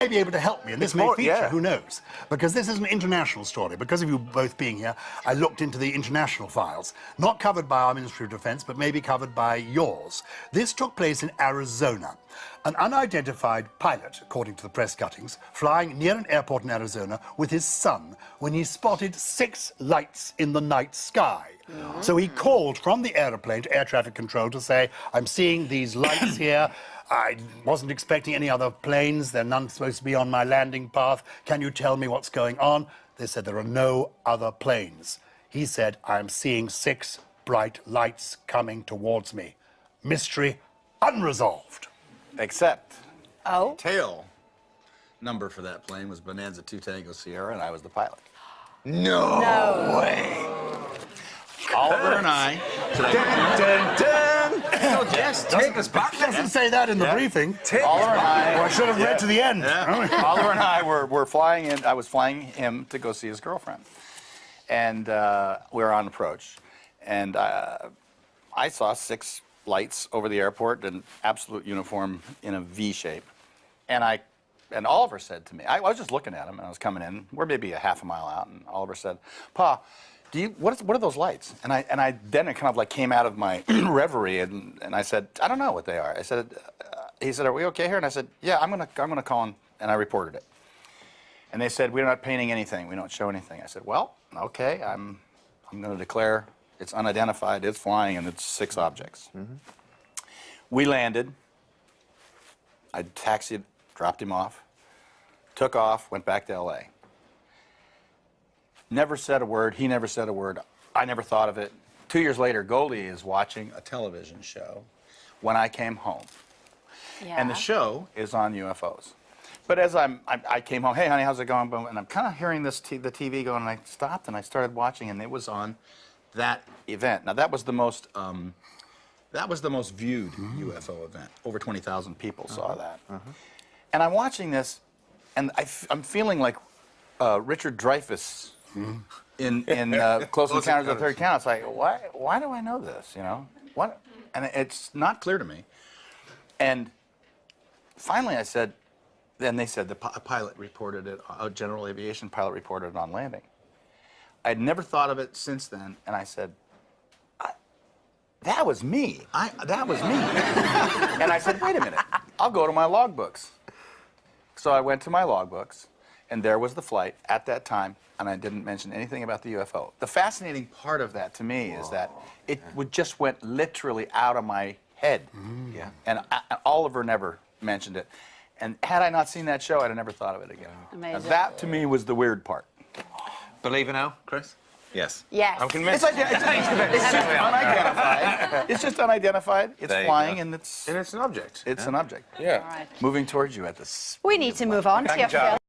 may be able to help me, and this may feature, who knows? Because this is an international story. Because of you both being here, I looked into the international files, not covered by our Ministry of Defense, but maybe covered by yours. This took place in Arizona. An unidentified pilot, according to the press cuttings, flying near an airport in Arizona with his son when he spotted 6 lights in the night sky. So he called from the aeroplane to air traffic control to say, I'm seeing these lights here. I wasn't expecting any other planes. They're none supposed to be on my landing path. Can you tell me what's going on? They said there are no other planes. He said, I'm seeing 6 bright lights coming towards me. Mystery unresolved. Except, tail number for that plane was Bonanza 2 Tango Sierra, and I was the pilot. No way. Oliver and I. Yes, take us back. Doesn't say that in the briefing. Oliver and I. I should have read to the end. Oliver and I were flying in. I was flying him to go see his girlfriend, and we were on approach, and I saw 6 lights over the airport in absolute uniform in a V shape, and Oliver said to me, I was just looking at him, and I was coming in. We're maybe a half a mile out, and Oliver said, "Pa, what are those lights?" And I then it kind of like came out of my reverie, and I said, "I don't know what they are." I said, he said, "Are we okay here?" And I said, "Yeah, I'm gonna call in," and I reported it. And they said, "We're not painting anything. We don't show anything." I said, "Well, okay, I'm going to declare it's unidentified, it's flying, and it's 6 objects." We landed. I taxied, dropped him off, took off, went back to L.A. Never said a word. He never said a word. I never thought of it. 2 years later, Goldie is watching a television show when I came home. And the show is on UFOs. But as I came home, "Hey, honey, how's it going?" And I'm kind of hearing the TV going, and I stopped, and I started watching, and it was on that event. Now, that was the most viewed UFO event. Over 20,000 people saw that. And I'm watching this, and I'm feeling like Richard Dreyfuss in Close Encounters of the Third Kind. It's like, why do I know this? You know what? And it's not clear to me. And finally, I said. Then they said a pilot reported it. A general aviation pilot reported it on landing. I'd never thought of it since then, and I said, that was me. That was me. And I said, wait a minute, I'll go to my logbooks. So I went to my logbooks, and there was the flight at that time, and I didn't mention anything about the UFO. The fascinating part of that to me is that it just went literally out of my head. And Oliver never mentioned it. And had I not seen that show, I'd have never thought of it again. Amazing. Now, that to me was the weird part. Believe it now, Chris? Yes. Yes. I'm convinced. It's just unidentified. It's just unidentified. It's flying, and it's And it's an object. an object. Yeah. All right. Moving towards you at this. We need to move on to your film.